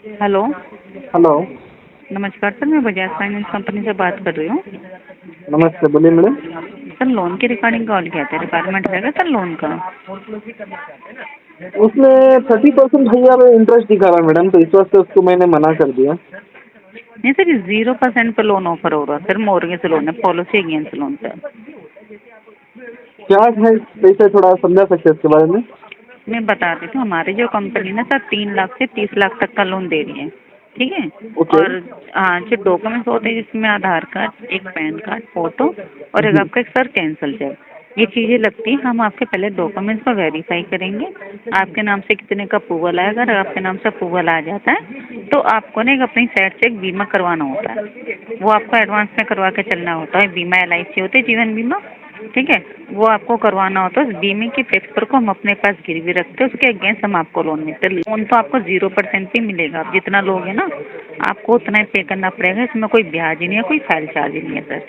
Hello. Hello. नमस्कार sir, मैं Bajaj finance company से बात कर रही हूँ। नमस्ते, बोलिए मैडम। सर लोन के रिगार्डिंग कॉल किया था, रिक्वायरमेंट रहेगा सर लोन का? उसमें 30% भैया में इंटरेस्ट दिखा रहा है मैडम, तो इस वास्ते उसको मैंने मना कर दिया। नहीं सर, 0% पे लोन ऑफर हो रहा है सर, मॉर्गेज लोन है, पॉलिसी अगेंस्ट लोन सर। क्या है, कैसे थोड़ा समझा सकते हैं इसके बारे में? मैं बता देती हूँ, हमारी जो कंपनी ना सर 3 लाख से 30 लाख तक का लोन दे रही है, ठीक है। ओके। और हाँ, जो डॉक्यूमेंट्स होते हैं जिसमें आधार कार्ड, एक पैन कार्ड, फोटो और एक जी। आपका एक सर कैंसल चेक, ये चीज़ें लगती हैं। हम आपके पहले डॉक्यूमेंट्स को वेरीफाई करेंगे, आपके नाम से कितने का अप्रूवल आएगा। अगर आपके नाम से अप्रूवल आ जाता है तो आपको ना एक अपनी साइड से एक बीमा करवाना होता है, वो आपको एडवांस में करवा के चलना होता है। बीमा LIC होती है, जीवन बीमा, ठीक है। वो आपको करवाना होता है। उस बीमे के पेपर को हम अपने पास गिरवी रखते हैं, उसके अगेंस्ट हम आपको लोन देते हैं। लोन तो आपको 0% पे मिलेगा, आप जितना लोगे ना आपको उतना ही पे करना पड़ेगा। इसमें कोई ब्याज नहीं है, कोई फाइल चार्ज नहीं है सर।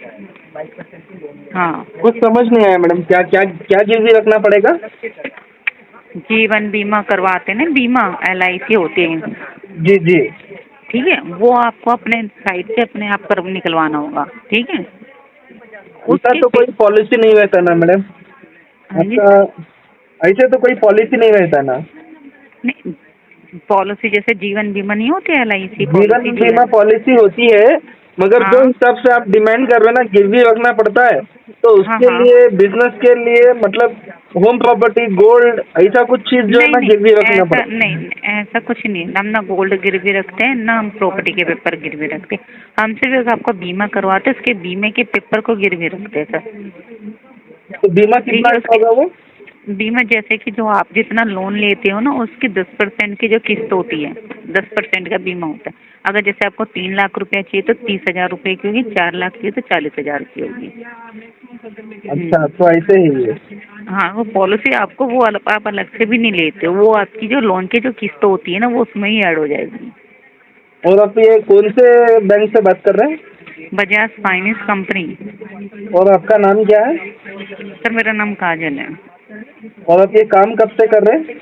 हाँ, कुछ समझ नहीं आया मैडम, क्या क्या क्या गिरवी रखना पड़ेगा? जीवन बीमा करवाते हैं ना, बीमा LIC होती है, जी जी। ठीक है। वो आपको अपने साइड से अपने आप कर निकलवाना होगा, ठीक है। ऐसा उसके तो कोई पॉलिसी नहीं रहता ना मैडम हाँ जी। आपका? ऐसे तो कोई पॉलिसी नहीं रहता ना? नहीं, पॉलिसी जैसे जीवन बीमा नहीं होती, LIC जीवन पॉलिसी, बीमा जीवन। पॉलिसी होती है, मगर जो हाँ हिसाब से आप डिमांड कर रहे हैं ना, गिरवी रखना पड़ता है, तो हाँ उसके हाँ। लिए बिजनेस के लिए मतलब होम प्रॉपर्टी, गोल्ड, ऐसा कुछ चीज जो है नहीं ना नहीं, गिरवी रखना ऐसा पड़ता नहीं, ऐसा कुछ नहीं। हम ना गोल्ड गिरवी रखते हैं, ना हम प्रॉपर्टी के पेपर गिरवी रखते हैं। हम सिर्फ आपको बीमा करवाते हैं, उसके बीमे के पेपर को गिरवी रखते हैं सर, है। तो बीमा ठीक कितना है। का उसके होगा वो? बीमा जैसे कि जो आप जितना लोन लेते हो ना, उसकी 10% की जो किस्त होती है, 10% का बीमा होता है। अगर जैसे आपको 3 लाख रुपया चाहिए तो 30,000 रुपये की होगी, 4 लाख की तो 40,000 की होगी। अच्छा, तो ऐसे ही है। हाँ, वो पॉलिसी आपको वो आप अलग से भी नहीं लेते हो, वो आपकी जो लोन की जो किस्त होती है ना वो उसमें ही ऐड हो जाएगी। और आप ये कौन से बैंक से बात कर रहे हैं? Bajaj finance company. और आपका नाम क्या है? सर मेरा नाम काजल है। और आप ये काम कब से कर रहे हैं?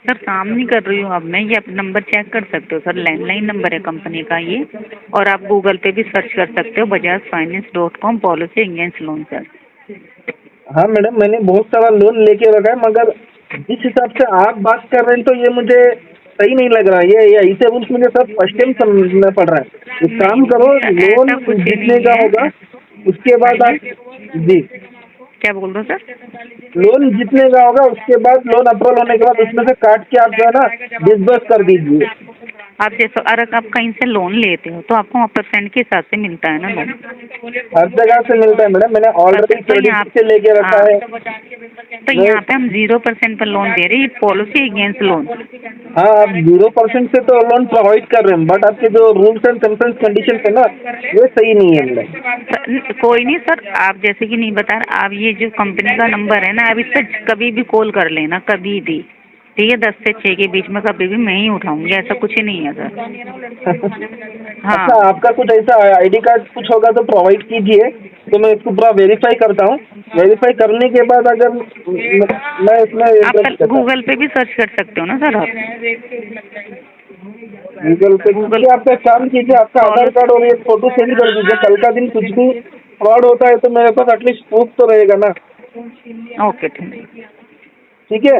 सर काम नहीं कर रही हूँ अब मैं, ये आप नंबर चेक कर सकते हो सर, लैंडलाइन नंबर है कंपनी का ये। और आप गूगल पे भी सर्च कर सकते हो, bajajfinance.com policy against loan sir. हाँ मैडम, मैंने बहुत सारा लोन लेके रखा है, मगर जिस हिसाब से आप बात कर रहे हैं तो ये मुझे सही नहीं लग रहा है। ये ऐसे रूल्स मुझे सब फर्स्ट टाइम समझना पड़ रहा है। एक नहीं काम नहीं करो, सर, लोन ऐसा कुछ जितने नहीं का है होगा उसके हाँ बाद जी। आप, जी, क्या बोल रहे हो सर? लोन जितने का होगा उसके बाद लोन अप्रूवल होने के बाद उसमें से काट के आप जो है ना डिसबर्स कर दीजिए। आप जैसे अगर आप कहीं से लोन लेते हो तो आपको वहाँ परसेंट के हिसाब से मिलता है ना लोन। हर जगह से मिलता है मैडम, मैंने ऑलरेडी तो यहाँ क्रेडिट से लेके रखा है। तो मैं, यहाँ पे हम 0% पर लोन दे रहे हैं, पॉलिसी अगेंस्ट लोन। हाँ, आप 0% से तो लोन प्रोवाइड कर रहे हैं, बट आपके जो रूल्स एंड टर्म्स कंडीशन है ना, वो सही नहीं है मैडम। कोई नहीं सर, आप जैसे कि नहीं बता रहे, आप ये जो कंपनी का नंबर है ना, आप इस पर कभी भी कॉल कर लेना, कभी भी, ठीक है। 10 से 6 के बीच में कभी भी मैं ही उठाऊंगी, ऐसा कुछ ही नहीं है सर। हाँ। अच्छा, आपका कुछ ऐसा आईडी कार्ड कुछ होगा तो प्रोवाइड कीजिए, तो मैं इसको पूरा वेरीफाई करता हूँ। वेरीफाई करने के बाद अगर मैं इसमें आप इंटरेस्ट करता हूँ। गूगल पे भी सर्च कर सकते हो ना सर आप। गूगल पे गूगल कीजिए, आपका काम कीजिए, आपका आधार कार्ड और पॉलिसी। ये फोटो सेंड कर दीजिए। कल का दिन कुछ भी फ्रॉड होता है तो मेरे पास एटलीस्ट प्रूफ तो रहेगा ना। ओके, ठीक ठीक है।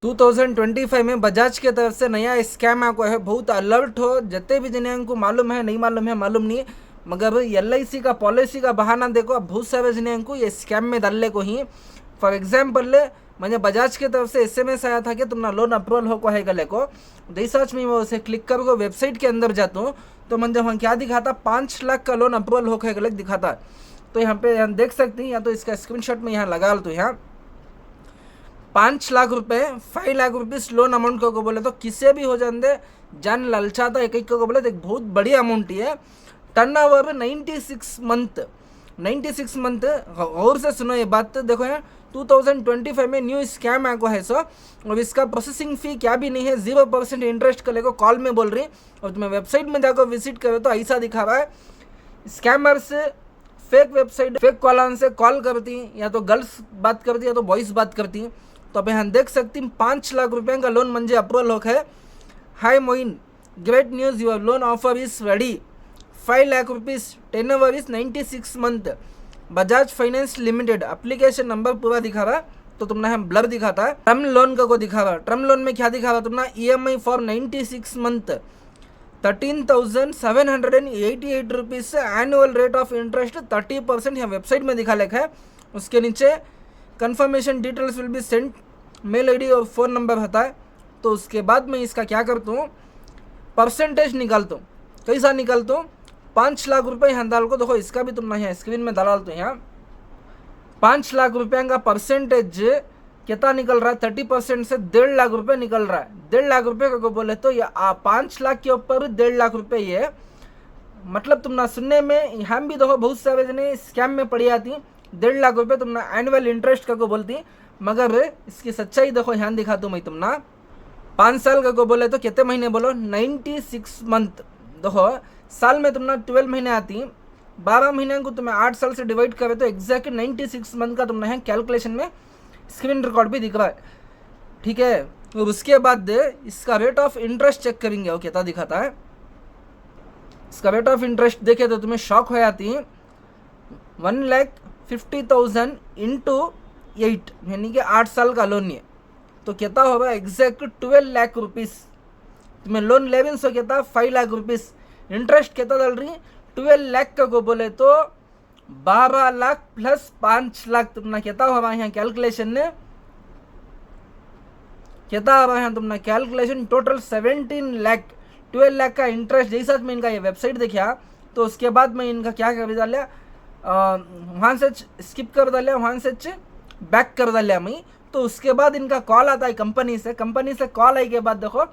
2025 में बजाज की तरफ से नया स्कैम आपको है, बहुत अलर्ट हो। जितने भी जिन्हें को मालूम है, नहीं मालूम है, मालूम नहीं, मगर LIC का पॉलिसी का बहाना देखो, अब बहुत सारे जिन्हें को ये स्कैम में डालने को ही। फॉर एग्जाम्पल मैंने बजाज की तरफ से SMS आया था कि तुम्हारा लोन अप्रूवल हो को है गले को। रिसर्च में मैं उसे क्लिक कर को वेबसाइट के अंदर जाता हूँ तो मुझे वहाँ क्या दिखाता, 5 लाख का लोन अप्रूवल हो के गले दिखाता। तो यहाँ पे यहाँ देख सकते हैं, या तो इसका स्क्रीनशॉट में यहाँ लगा लो। तो यहाँ 5 लाख रुपए, 5 लाख रुपीस लोन अमाउंट को बोले तो किसे भी हो जाते जान ललचाता। एक एक को बोले तो एक बहुत बड़ी अमाउंट ही है। Turnover 96 month. और से सुनो ये बात, देखो है 2025 में न्यू स्कैम आको है सो। और इसका प्रोसेसिंग फी क्या भी नहीं है, 0% इंटरेस्ट का लेको कॉल में बोल रही। और तुम्हें वेबसाइट में जाकर विजिट करो तो ऐसा दिखा रहा है। Scammers fake website, fake call से कॉल करती, या तो गर्ल्स बात करती या तो बॉयज़ बात करती। तो अब यहाँ देख सकती 5 लाख रुपये का लोन म्हणजे अप्रूवल होक है। Hi Moin, great news, your loan offer is ready, 5 lakh rupees, tenure is 96 month, Bajaj Finance Limited. Application number पूरा दिखा रहा, तो तुमने हम ब्लर दिखाता है। टर्म लोन का को दिखा रहा, टर्म लोन में क्या दिखा रहा तुमने, EMI फॉर 96 मंथ 13,788 रुपीज़ से एनुअल रेट ऑफ इंटरेस्ट 30% यहाँ वेबसाइट में दिखा लिखा है। उसके नीचे confirmation details will be sent, mail ID और फ़ोन नंबर होता है। तो उसके बाद मैं इसका क्या करता हूँ, परसेंटेज निकालता हूँ। कैसा निकालता हूँ, 5 लाख रुपये यहाँ डाल को, देखो इसका भी तुम यहाँ स्क्रीन में डालते हो। यहाँ 5 लाख रुपये का परसेंटेज कितना निकल रहा है, 30% से 1.5 लाख रुपये निकल रहा है। 1.5 लाख रुपये को बोले तो ये 5 लाख के ऊपर 1.5 लाख रुपये, ये मतलब तुम ना सुनने में हम भी देखो बहुत सारे जने स्कैम में पड़ी आती। 1.5 लाख रुपये तुम ना एनुअल इंटरेस्ट का को बोलती, मगर इसकी सच्चाई देखो यहाँ दिखाता हूँ मैं तुम ना। 5 साल का को बोले तो कितने महीने बोलो, 96 मंथ। देखो साल में तुम ना 12 महीने आती, 12 महीने को तुम्हें 8 साल से डिवाइड करे तो एग्जैक्ट 96 मंथ का तुमने यहाँ कैलकुलेशन में स्क्रीन रिकॉर्ड भी दिख रहा है, ठीक है। और उसके बाद इसका रेट ऑफ इंटरेस्ट चेक करेंगे, वो कितना दिखाता है। इसका रेट ऑफ इंटरेस्ट देखे तो तुम्हें शॉक हो जाती, 1,50,000 इंटू 8 यानी कि 8 साल का लोन है, तो कितना होगा एग्जैक्ट 12 लाख रुपीज़ तुम्हें लोन लेविन सो कितना 5 लाख रुपीज़, इंटरेस्ट कितना डाल रही 12 लाख का को बोले तो 12 लाख प्लस 5 लाख तुमने कितना होगा यहाँ कैलकुलेशन ने, कितना होगा यहाँ तुमने कैलकुलेशन टोटल 17 लाख। 12 लाख का इंटरेस्ट जैसा मैं इनका ये वेबसाइट देखा, तो उसके बाद मैं इनका क्या कर डालिया, वहाँ से स्किप कर डालिया, वहाँ से बैक कर डालिया मैं। तो उसके बाद इनका कॉल आता है कंपनी से कॉल आई के बाद देखो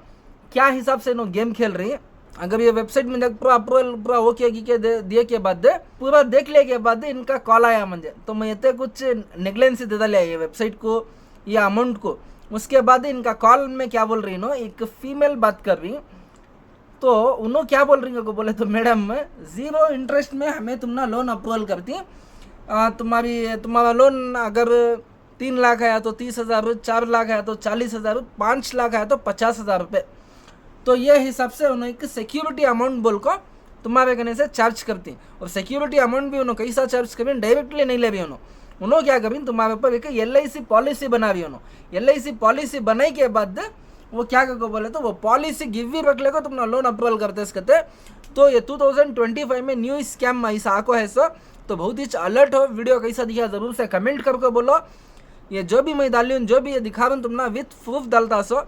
क्या हिसाब से इन्होंने गेम खेल रही है। अगर ये वेबसाइट में देख पूरा अप्रूवल पूरा ओके दिए के बाद पूरा देख ले के बाद इनका कॉल आया मुझे, तो मैं इतने कुछ नेग्लेंसी दे डालिया ये वेबसाइट को या अमाउंट को। उसके बाद इनका कॉल में क्या बोल रही नो, एक फीमेल बात कर रही, तो उन्होंने क्या बोल रही को बोले तो मैडम 0 इंटरेस्ट में हमें तुम ना लोन अप्रूवल करती, तुम्हारा लोन अगर 3 लाख है तो 30,000, 4 लाख है तो 40,000, 5 लाख है तो 50,000 रुपये। तो ये हिसाब से उन्होंने एक सिक्योरिटी अमाउंट बोल को तुम्हारे कहने से चार्ज करती। और सिक्योरिटी अमाउंट भी उन्होंने कैसा चार्ज करी, डायरेक्टली नहीं ले रही उन्होंने क्या करी, तुम्हारे ऊपर एक LIC पॉलिसी बना रही उन्होंने। LIC पॉलिसी बनाई के बाद वो क्या को बोले तो वो पॉलिसी गिव भी रख लेगा तुमने लोन अप्रूवल करते सकते। तो ये 2025 में न्यू स्कैम ऐसा आको है सो, तो बहुत ही अलर्ट हो। वीडियो कैसा दिखा जरूर से कमेंट करके बोलो। ये जो भी मैं डाली हूँ, जो भी ये दिखा रहा हूँ तुम ना विथ प्रूफ डालता सो।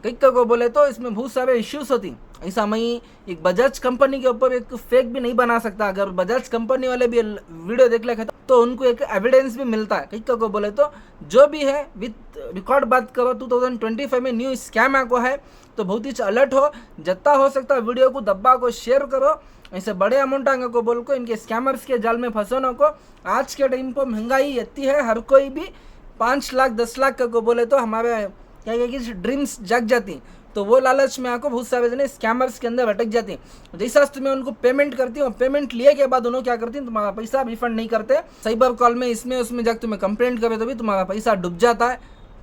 कई को बोले तो इसमें बहुत सारे इश्यूज होती, ऐसा मैं एक बजाज कंपनी के ऊपर एक फेक भी नहीं बना सकता। अगर बजाज कंपनी वाले भी वीडियो देख लेते तो उनको एक एविडेंस भी मिलता है। कई को बोले तो जो भी है विथ रिकॉर्ड बात करो, 2025 में न्यू स्कैम को है, तो बहुत ही अलर्ट हो। जितना हो सकता है वीडियो को दब्बा को शेयर करो, ऐसे बड़े अमाउंट आगे को बोल को इनके स्कैमर्स के जाल में फंसों को। आज के टाइम पर महंगाई इतनी है, हर कोई भी 5 लाख 10 लाख को बोले तो हमारे क्या कि ड्रीम्स जग जाती, तो वो लालच में आको बहुत सारे जने स्कैमर्स के अंदर अटक जाती। जैसा तुम्हें उनको पेमेंट करती हो, पेमेंट लिए के बाद उन्होंने क्या करती, तुम्हारा पैसा रिफंड नहीं करते। साइबर कॉल में इसमें उसमें जाकर तुम्हें कंप्लेंट करे तो भी तुम्हारा पैसा डूब जाता है।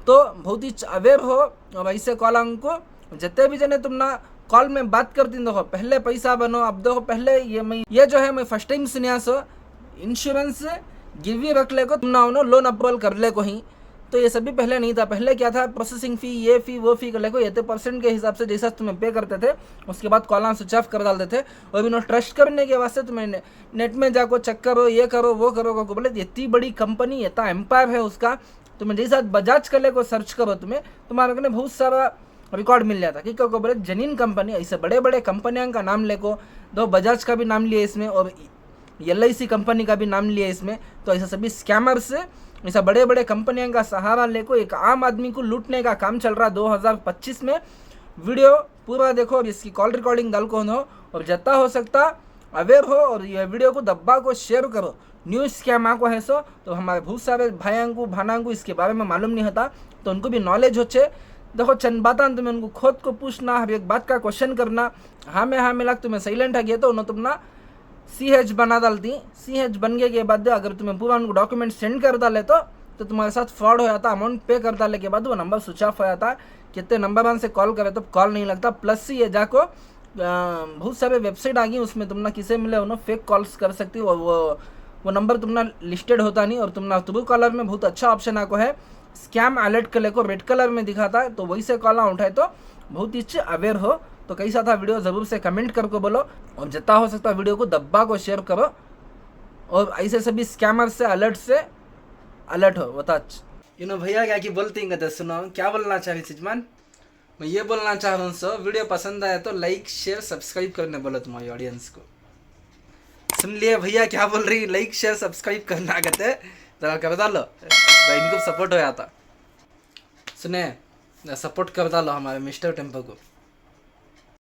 तो बहुत ही अवेयर हो। और ऐसे कॉल को जितने भी जने तुम ना कॉल में बात करती देखो पहले पैसा बनो। अब देखो पहले ये जो है मैं फर्स्ट टाइम सुनिया सो, इंश्योरेंस गिवी रख ले को तुम ना लोन अप्रूवल कर ले को ही, तो ये सभी पहले नहीं था। पहले क्या था, प्रोसेसिंग फ़ी, ये फ़ी वो फ़ी कर ले को ये % के हिसाब से जैसा तुम्हें पे करते थे, उसके बाद कॉल स्विच ऑफ कर डालते थे। और भी ट्रस्ट करने के वास्ते तुम्हें नेट में जाको चेक करो, ये करो वो करो को बोले इतनी बड़ी कंपनी, इतना एम्पायर है उसका। तुम्हें जैसा बजाज कर ले को सर्च करो, तुम्हारे को बहुत सारा रिकॉर्ड मिल जाता है। कि बोले जेन्युइन कंपनी, ऐसे बड़े बड़े कंपनियों का नाम ले को, दो बजाज का भी नाम लिया इसमें और LIC कंपनी का भी नाम लिया इसमें। तो ऐसा सभी स्कैमर्स ऐसा बड़े बड़े कंपनियों का सहारा लेको एक आम आदमी को लूटने का काम चल रहा 2025 में। वीडियो पूरा देखो, अब इसकी कॉल रिकॉर्डिंग डाल को हो और जितना हो सकता अवेयर हो। और ये वीडियो को दब्बा को शेयर करो। न्यू स्कैम को है सो, तो हमारे बहुत सारे भाइयों को भाना को इसके बारे में मालूम नहीं होता, तो उनको भी नॉलेज होचे। देखो चंद बात तुम्हें उनको खुद को पूछना, हर एक बात का क्वेश्चन करना। हाँ में हाँ मिला तुम्हें साइलेंट आ गया तो उन्होंने तुम ना CH बना डालती। CH बन गए के बाद अगर तुम्हें पूरा उनको डॉक्यूमेंट सेंड कर डाले तो तो तुम्हारे साथ फ्रॉड हो जाता, अमाउंट पे कर डालने के बाद वो नंबर स्विच ऑफ हो जाता। कितने नंबर वन से कॉल करे तो कॉल नहीं लगता। प्लस ये जाको बहुत सारे वेबसाइट आ गई, उसमें तुम ना किसे मिले उन्होंने फेक कॉल्स कर सकती हो, और वो नंबर तुम ना लिस्टेड होता नहीं। और तुम ना ट्रू कॉलर में बहुत अच्छा ऑप्शन आपको है, स्कैम अलर्ट कलर को रेड कलर में दिखाता है, तो वही से कॉल ना उठाए तो बहुत ही अच्छे अवेयर हो। तो कैसा था वीडियो ज़रूर से कमेंट करके बोलो, और जितना हो सकता है वीडियो को दब्बा को शेयर करो, और ऐसे सभी स्कैमर से अलर्ट हो। बता भैया क्या बोलते हैं, सुनो क्या बोलना चाह रही सिजमान। मैं ये बोलना चाह रहा हूँ सो, वीडियो पसंद आया तो लाइक शेयर सब्सक्राइब करने बोलो तुम्हारी ऑडियंस को। सुन लिए भैया क्या बोल रही, लाइक शेयर सब्सक्राइब करना कहते जरा कर डालो, इनको सपोर्ट हो जाता। सुने सपोर्ट कर डालो हमारे मिस्टर टेम्पो को।